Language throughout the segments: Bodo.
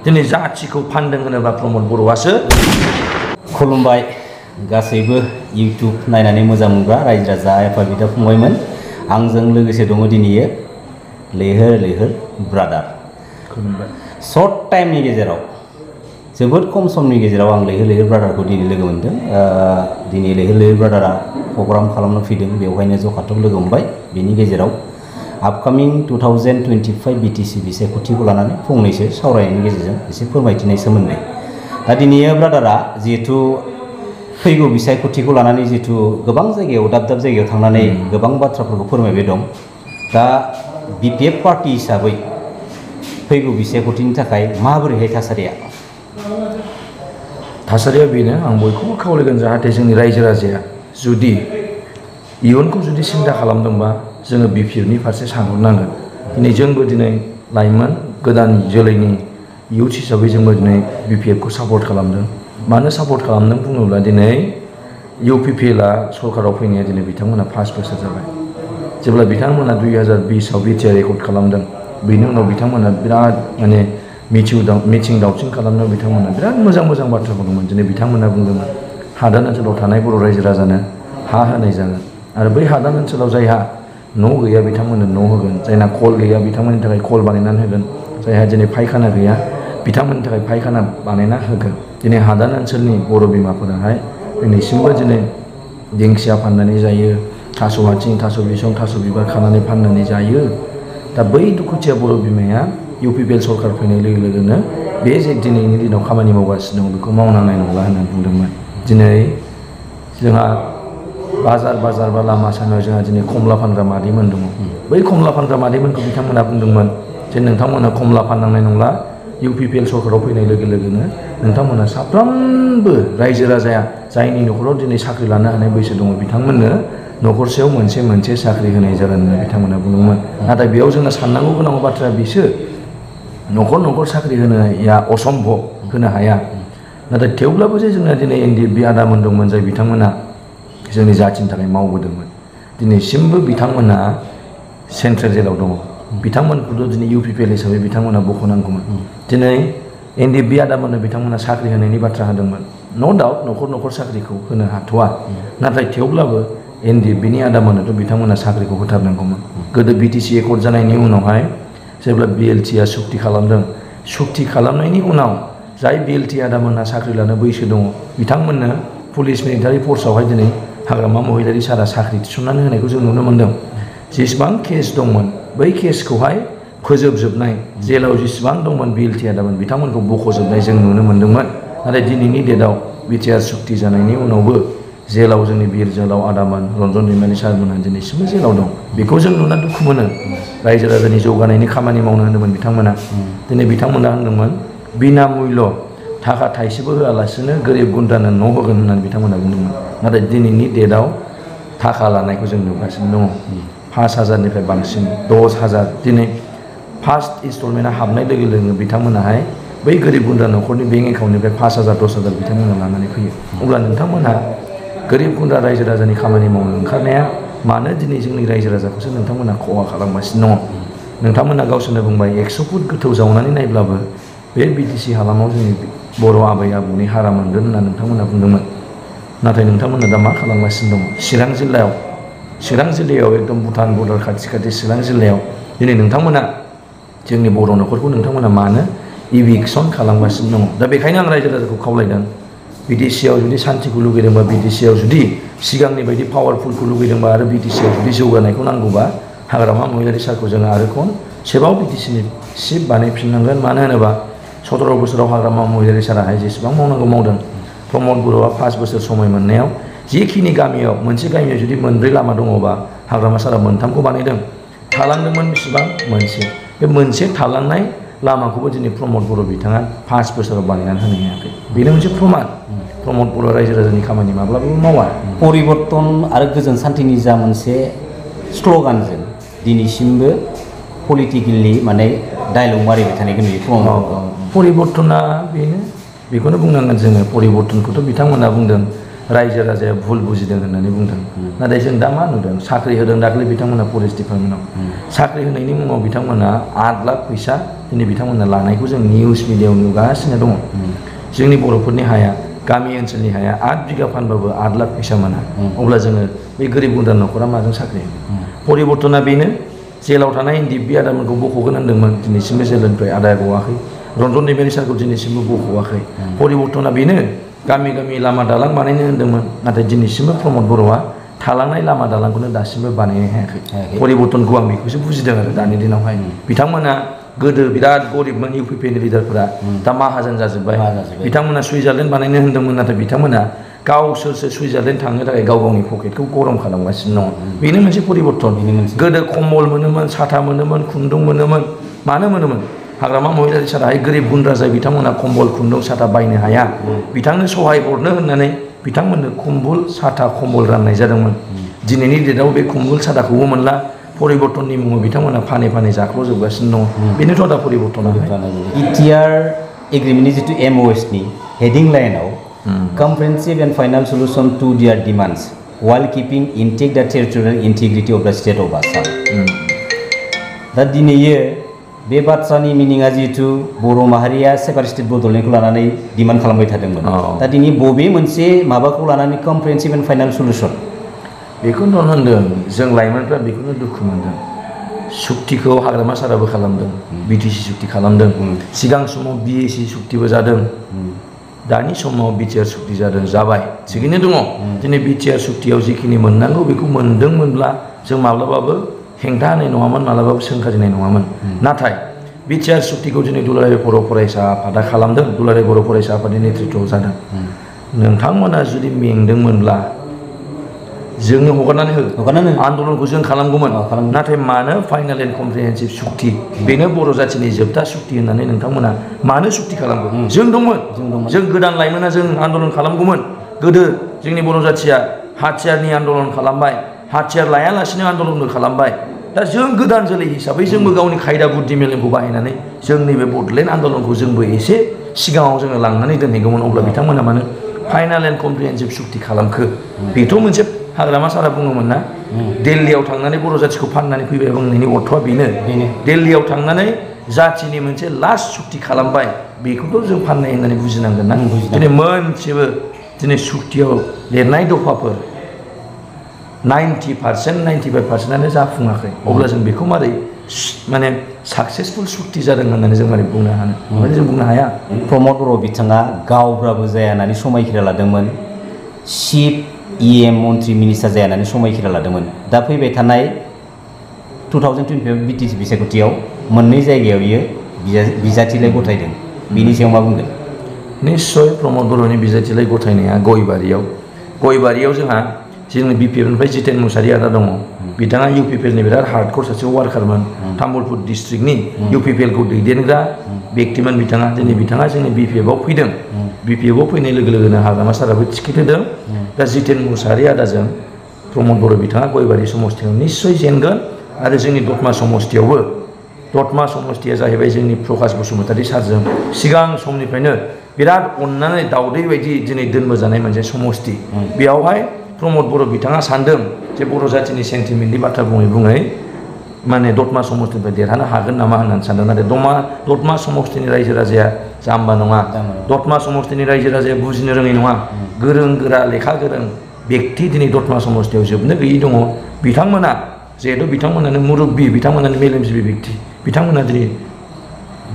दिनै जाथिखौ फानदों होनोबा प्रमद बर'आसो। खुलुमबाय गासैबो इउटिउब नायनानै मोजां मोनग्रा रायजो राजा आफा बिदा फंबायमोन। आंजों लोगोसे दङ दिनैयो लैहोर लैहोर ब्रादार। खुलुमबाय। सर्ट टाइमनि गेजेराव जोबोद खम समनि गेजेराव आं लैहोर लैहोर ब्रादारखौ दिनै लोगो मोनदों। दिनै लैहोर लैहोर ब्रादारा प्रग्राम खालामनो फैदों, बेवहायनो जखाथाव लोगो मोनबाय। बेनि गेजेराव आपकामिं 2025 बिटिसि बिसायख'थिखौ लानानै फंनैसो सावरायनायनि गेजेरजों एसे फोरमायथिनाय सोमोन्दै। दा दिनै ब्रादारा जिहेथु फैगौ बिसायख'थिखौ लानानै जिहेथु गोबां जायगायाव दाब दाब जायगायाव थांनानै गोबां बाथ्राफोरखौ फोरमायबाय दं। दा बिपिएफ पार्टी हिसाबै फैगौ बिसायख'थिनि थाखाय माबोरैहाय थासारिया? थासारिया बेनो, आं बयखौबो खावलायगोन जाहाथे जोंनि रायजो राजाया जुदि इयुनखौ जुदि सिन्था खालामदोंबा जोङो बिपिएफनि फारसे सानहरनांगोन। दिनै जोंबो दिनै लाइमोन गोदान जोलैनि इयुथ हिसाबै जोंबो दिनै बिपिएफखौ सापर्ट खालामदों। मानो सापर्ट खालामदों बुङोब्ला दिनै इउपिपिएलआ सरकाराव फैनाया दिनै बिथांमोना 5 बोसोर जाबाय। जेब्ला बिथांमोना 2020आव बिटिआर रेकर्ड खालामदों, बेनि उनाव बिथांमोना बिराद माने मिथिं दावथिं खालामनायाव बिथांमोना बिराद मोजां मोजां बाथ्रा बुंदोंमोन। दिनै बिथांमोना बुंदोंमोन हादान ओनसोलाव थानाय बर' रायजो राजानो हा होनाय जागोन, आरो बै हादान ओनसोलाव जायहा न' गैया बिथांमोननो न' होगोन, जायना कल गैया बिथांमोननि थाखाय कल बानायनानै होगोन, जायहा दिनै फायखाना गैया बिथांमोननि थाखाय फायखाना बानायना होगोन। दिनै हादान ओनसोलनि बर' बिमाफोराहाय दिनैसिमबो दिनै दिंखिया फाननानै जायो, थास' आथिं, थास' बिसं, थास' बिबार खानानै फाननानै जायो। दा बै दुखुथिया बर' बिमाया इउपिपिएल सरकार फैनाय लोगो लोगोनो बे जे दिनैनि दिनाव खामानि मावगासिनो दं बेखौ मावनांनाय नंला होननानै बुंदोंमोन। दिनै जोंहा बाजार बा लामा सामायाव जोंहा दिनै खमला फानग्रा मादैमोन दङ। बै खमला फानग्रा मादैमोनखौ बिथांमोना बुंदोंमोन जे नोंथांमोना खमला फाननांनाय नंला, इउपिपिएल सरकाराव फैनाय लोगो लोगोनो नोंथांमोना साफ्रोमबो रायजो राजाया जायनि न'खराव दिनै साख्रि लानो हानाय बैसो दङ बिथांमोननो न'खरसेयाव मोनसे साख्रि होनाय जागोन होनना बिथांमोना बुंदोंमोन। नाथाय बेयाव जोङो साननांगौ गोनां बाथ्राया बिसो न'खर साख्रि होनाया असम्भब, होनो हाया। नाथाय थेवब्लाबो जे जोंना दिनै एनडिएफबि आदामोन दंमोन जाय बिथांमोना जोंनि जाथिनि थाखाय मावबोदोंमोन, दिनैसिमबो बिथांमोना सेन्ट्रेल जेलाव दङ। बिथांमोनखौथ' दिनै इउपिपिएल हिसाबै बिथांमोना बख'नांगौमोन। दिनै एनडिएफबि आदामोननो बिथांमोना साख्रि होनायनि बाथ्रा होदोंमोन। न' डाउट न'खर साख्रिखौ होनो हाथ'वा, नाथाय थेवब्लाबो एनडिएफबिनि आदामोननोथ' बिथांमोना साख्रिखौ होथारनांगौमोन। गोदो बिटिसि एकर्ड जानायनि उनावहाय जेब्ला बिएलटिआ सुक्ति खालामदों, सुक्ति खालामनायनि उनाव जाय बिएलटि आदामोनहा साख्रि लानो बैसो दङ बिथांमोननो पुलिस मिलिटारि फर्सआवहाय दिनै हाग्रामा महिलारि सारा साख्रि थिसननानै होनायखौ जों नुनो मोन्दों। जेसेबां केस दंमोन बै केसखौहाय फोजोबजोबनाय, जेलाव जेसेबां दंमोन बिएलटि आदामोन बिथांमोनखौ बख'जोबनाय जों नुनो मोन्दोंमोन। नाथाय दिनैनि डेटआव बिटिआर सुक्ति जानायनि उनावबो जेलाव जोंनि बिर जोहोलाव आदामोन रन्जन दैमारि सारमोनहा दिनैसिमबो जेलाव दं। बेखौ जों नुना दुखु मोनो। रायजो राजानि जौगानायनि खामानि मावनो होनदोंमोन बिथांमोना। दिनै बिथांमोना होनदोंमोन बिना मुल्य थाखा थाइसेबो होआलासिनो गोरिब गुन्द्रानो न' होगोन होननानै बिथांमोना बुंदोंमोन। नाथाय दिनैनि डेटआव थाखा लानायखौ जों नुगासिनो दङ। 5,000निफ्राय बांसिन 10,000 दिनै फार्स्ट इनस्टलमेन्टआ हाबनाय लोगो लोगो बिथांमोनाहाय बै गोरिब गुन्द्रा न'खरनि बेंक एकाउन्टनिफ्राय 5,000 10,000 बिथांमोना लानानै फैयो। अब्ला नोंथांमोनहा गोरिब गुन्द्रा रायजो राजानि खामानि मावनो ओंखारनाया मानो दिनै जोंनि रायजो राजाखौसो नोंथांमोना खहा खालामगासिनो दङ? नोंथांमोना गावसोरनो बुंबाय 100 फुट गोथौ जावनानै नायब्लाबो बे बिटिसि हालामाव जोंनि बर' आबै आबौनि हारा मोनगोन होनना नोंथांमोना बुंदोंमोन। नाथाय नोंथांमोना दा मा खालामगासिनो दङ? चिरां जिल्लायाव एकदम भुटान बर्डार खाथि चिरां जिल्लायाव दिनै नोंथांमोना जोंनि बर' न'खरखौ नोंथांमोना मानो इभिक्सन खालामगासिनो दङ? दा बेखायनो आं रायजो राजाखौ खावलायदों बिटिसिआव जुदि सान्तिखौ लुगैदोंबा, बिटिसिआव जुदि सिगांनि बायदि पावारफुलखौ लुगैदोंबा आरो बिटिसिआव जुदि जौगानायखौ नांगौबा हाग्रामा महिलारि सारखौ जोङो आरो खनसेबाव बिटिसिनि सिफ बानायफिननांगोन। मानो होनोबा 17 बोसोराव हाग्रामा महिलारि साराहाय जेसेबां मावनांगौ मावदों। प्रमद बर'आ 5 बोसोर समय मोननायाव जिखिनि गामियाव मोनसे गामियाव जुदि 2 लामा दङबा हाग्रामा सारा 3खौ बानायदों। थालांदोंमोन बेसेबां? मोनसे। बे मोनसे थालांनाय लामाखौबो दिनै प्रमद बर' बिथाङा 5 बोसोराव बानायनानै होनो हायाखै। बेनो मोनसे प्रमान। प्रमद बर' रायजो राजानि खामानि माब्लाबाबो मावा। परिबर्तन आरो गोजोन सान्थिनि जा मोनसे स्ल'गानजों दिनैसिमबो पलिटिकेलि माने डायलग मारिबाय थानायखौ नुयो। परिबर्तना बेनो, बेखौनो बुंनांगोन जोङो। परिबर्तनखौथ' बिथांमोना बुंदों रायजो राजाया भुल बुजिदों होननानै बुंदों। नाथाय जों दा मा नुदों? साख्रि होदों दाख्लै बिथांमोना फरेस्ट डिपार्टमेन्टआव। साख्रि होनायनि मुङाव बिथांमोना 8 लाख फैसा दिनै बिथांमोना लानायखौ जों निउस मिडियायाव नुगासिनो दङ। जोंनि बर'फोरनि हाया गामि ओनसोलनि हाया 8 बिगा फानबाबो 8 लाख फैसा मोना। अब्ला जोङो बे गोरिब गुन्द्रा न'खरा माजों साख्रि होगोन? परिबर्तना बेनो जेलाव थानाय NDFB आदामोनखौ बख'गोन होनदोंमोन, दिनैसिमबो जेलनिफ्राय आदाया गवाखै। रन्जन दैमारि सारखौ दिनैसिमबो बख'वाखै। परिबर्तना बेनो गामि गामि लामा दालां बानायनो होनदोंमोन, नाथाय दिनैसिमबो प्रमद बर'आ थालांनाय लामा दालांखौनो दासिमबो बानायनो हायाखै। परिबर्तनखौ आं बेखौसो बुजिदों आरो दानि दिनावहाय बिथांमोना गोदो बिराद गरिबमोन UPP नि लिडारफोरा, दा माहाजोन जाजोब्बाय। बिथांमोना सुइजारलेण्ड बानायनो होनदोंमोन, नाथाय बिथांमोना गावसोरसो सुइजारलेण्ड थांनो थाखाय गाव गावनि पकेटखौ गरम खालामगासिनो दङ। बेनो मोनसे परिबर्तन। गोदो कम्बल मोनोमोन, साथा मोनोमोन, खुन्दुं मोनोमोन। मानो मोनोमोन? हाग्रामा महिलारि साराहाय गोरिब गुन्द्रा जाय बिथांमोना कम्बल खुन्दुं साथा बायनो हाया, बिथांनो सहाय हरनो होननानै बिथांमोननो कुम्बल साथा कम्बल राननाय जादोंमोन। दिनैनि डेटआव बे कुम्बल साथाखौबो मोनला। परिबर्तननि मुङाव बिथांमोना फानै फानै जाख्ल'जोबगासिनो दङ। बेनोथ' दा परिबर्तना। ETR एग्रिमेन्टनि जितु MOS नि हेडिं लाइनाव comprehensive and final solution to their demands while keeping intact the territorial integrity of the state of Assam। दा दिनैयो बे बाथ्रानि मिनिङा जिहेतु बर' माहारिया सेपारेट स्टेट बड'लेण्डखौ लानानै डिमान्ड खालामबाय थादोंमोन। दा दिनै बबे मोनसे माबाखौ लानानै कम्प्रिहेन्सिभ एन्ड फाइनाल सल्युशन? बेखौनो होनदों जों लाइमोनफ्रा बेखौनो दुखु मोनदों। सुक्तिखौ हाग्रामा साराबो खालामदों, BTC सुक्ति खालामदों, सिगां समाव BAC सुक्तिबो जादों, दानि समाव BTR सुक्ति जाबाय, थिगैनो दङ। दिनै BTR सुक्तियाव जिखिनि मोननांगौ बेखौ मोनदोंमोनब्ला जों माब्लाबाबो हेंथा होनाय नङामोन, माब्लाबाबो सोंखारिनाय नङामोन। नाथाय BTR सुक्तिखौ दिनै दुलाराय बर' फरायसा आफादा खालामदों, दुलाराय बर' फरायसा आफादनि नेतृत्वआव जादों। नोंथांमोना जुदि मेंदोंमोनब्ला जोंनो हगारनानै हो, आन्दलनखौ जों खालामगौमोन। नाथाय मानो फाइनाल एन्ड कम्प्रिहेन्सिभ सुक्ति, बेनो बर' जाथिनि जोबथा सुक्ति होननानै नोंथांमोना मानो सुक्ति खालामगौ? जों दंमोन, जों गोदान लाइमोना जों आन्दलन खालामगौमोन। गोदो जोंनि बर' जाथिया हाथियारनि आन्दलन खालामबाय, हाथियार लायालासिनो आन्दलनबो खालामबाय। दा जों गोदान जोलै हिसाबै जोंबो गावनि खायदा बुद्धि मेलेमखौ बाहायनानै जोंनि बे बड'लेण्ड आन्दलनखौ जोंबो एसे सिगाङाव जोङो लांनानै दोनहैगौमोन। अब्ला बिथांमोना मानो फाइनाल एन्ड कम्प्रिहेन्सिभ सुक्ति खालामखो? बेथ' मोनसे हाग्रामा सारा बुङोमोन ना, दिल्लीयाव थांनानै बर' जाथिखौ फाननानै फैबाय बुंनायनि अर्थआ बेनो। दिल्लीयाव थांनानै जाथिनि मोनसे लास्ट सुक्ति खालामबाय, बेखौथ' जों फाननाय होननानै बुजिनांगोन ना। दिनै मोनसेबो दिनै सुक्तियाव लिरनाय दफाफोर 90% 95%आनो जाफुङाखै। अब्ला जों बेखौ मारै माने साक्सेसफुल सुक्ति जादों होननानै जों मारै बुंनो हानो? माने जों बुंनो हाया। प्रमद बर' बिथाङा गावब्राबो जाया होननानै समायखिरा लादोंमोन, चिफ EM मन्त्रि मिनिस्टार जाया होननानै समायखिरा लादोंमोन। दा फैबाय थानाय 2025 BTC बिसायख'थियाव मोननै जायगायाव बियो बिजाथिलाय गथायदों, बिनि सायाव मा बुंगोन? निश्चय प्रमद बर'नि बिजाथिलाय गथायनाया गयबारियाव जोंहा जोंनि BPF निफ्राय जितेन मुसारि आदा दङ। बिथाङा UPPL नि बिराद हार्डक'र सासे वार्कारमोन, तामुलपुर डिस्ट्रिक्टनि UPPL खौ दैदेनग्रा व्यक्तिमोन बिथाङा। दिनै बिथाङा जोंनि BPF आव फैदों। BPF आव फैनाय लोगो लोगोनो हाग्रामा साराबो टिकेट होदों। दा जितेन मुसारि आदाजों प्रमद बर' बिथाङा गयबारि समस्तियाव निश्चय जेनगोन। आरो जोंनि दतमा समस्तियावबो, दतमा समस्तिया जाहैबाय जोंनि प्रकाश बसुमतारी सारजों सिगां समनिफ्रायनो बिराद अननानै दावदै बायदि दिनै दोनबोजानाय मोनसे समस्ति। बेयावहाय प्रमद बर' बिथाङा सानदों जे बर' जाथिनि सेन्टिमेन्टनि बाथ्रा बुङै बुङै माने दतमा समस्तिनिफ्राय देरहानो हागोन नामा होननानै सानदों। नाथाय दतमा समस्तिनि रायजो राजाया जाम्बा नङा, दतमा समस्तिनि रायजो राजाया बुजिनो रोङै नङा। गोरों गोरा लेखा गोरों व्यक्ति दिनै दतमा समस्तियाव जोबनो गैयै दङ। बिथांमोना जिहेतु बिथांमोनानो मुरब्बी, बिथांमोनानो मेलेमजिबि व्यक्ति, बिथांमोना दिनै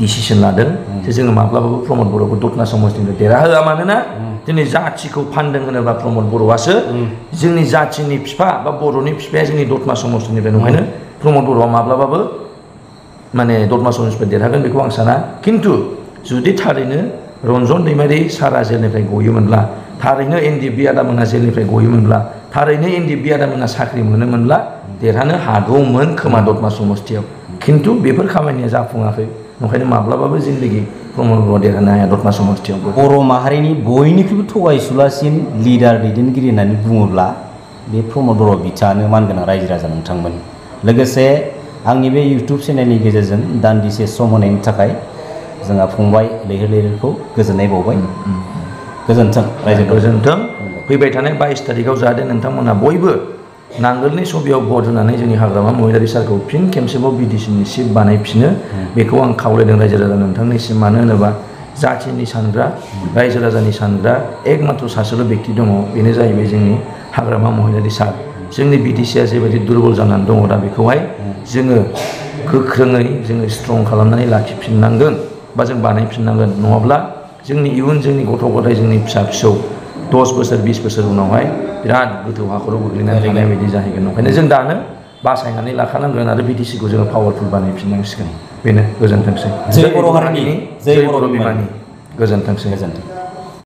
डिसिसन लादों जे जोङो माब्लाबाबो प्रमद बर'खौ दतमा समस्तिनिफ्राय देरहाहोआ। मानोना दिनै जाथिखौ फानदों होनोबा प्रमद बर'आसो जोंनि जाथिनि बिफा बा बर'नि बिफाया जोंनि दतमा समस्तिनिफ्राय नंखायनो प्रमद बर'आ माब्लाबाबो माने दतमा समस्तिनिफ्राय देरहागोन बेखौ आं साना। खिन्थु जुदि थारैनो रन्जन दैमारि सारा जेलनिफ्राय गयोमोनब्ला, थारैनो NDFB आदामोना जेलनिफ्राय गयोमोनब्ला, थारैनो NDFB आदामोना साख्रि मोनोमोनब्ला देरहानो हागौमोन खोमा दतमा समस्तियाव। खिन्थु बेफोर खामानिया जाफुङाखै, ओंखायनो माब्लाबाबो जिन्दगि प्रमद बर'आ देरहानो हाया दतमा समस्तियावबो। बर' माहारिनि बयनिख्रुइबो थगायसुलासिन लिडार दैदेनगिरि होननानै बुङोब्ला बे प्रमद बर' बिथाङानो मानगोनां रायजो राजा नोंथांमोन। लोगोसे आंनि बे इउटुब चेनेलनि गेजेरजों दान्दिसे सम होनायनि थाखाय जोंहा फंबाय लैहोर लैहोरखौ गोजोननाय बावबाय। गोजोन्थों रायजो। गोजोन्थों। फैबाय थानाय 22 तारिखआव जाहाथे नोंथांमोना बयबो नांगोलनि सबियाव भट होनानै जोंनि हाग्रामा महिलारि सारखौ फिन खेबसेबाव बिटिसिनि सिट बानायफिनो बेखौ आं खावलायदों रायजो राजा नोंथांनिसिम। मानो होनोबा जाथिनि सानग्रा रायजो राजानि सानग्रा एकमात्र सासेल' बेक्ति दङ, बेनो जाहैबाय जोंनि हाग्रामा महिलारि सार। जोंनि बिटिसिया जेबायदि दुरबल जानानै दङ दा बेखौहाय जोङो गोख्रोङै जोङो स्ट्रं खालामनानै लाखिफिननांगोन बा जों बानायफिननांगोन, नङाब्ला जोंनि इयुन जोंनि गथ' गथाय जोंनि फिसा फिसौ 10 बोसोर 20 बोसोर उनावहाय बिराद गोथौ हाखराव गोग्लैनानै थानाय बायदि जाहैगोन। ओंखायनो जों दानो बासायनानै लाखानांगोन आरो बिटिसिखौ जोङो पावारफुल बानायफिननांसिगोन। बेनो, गोजोनथोंसै। जय बर' हारिनि, जय बर' बिमानि, गोजोनथोंसै। गोजोन्थों।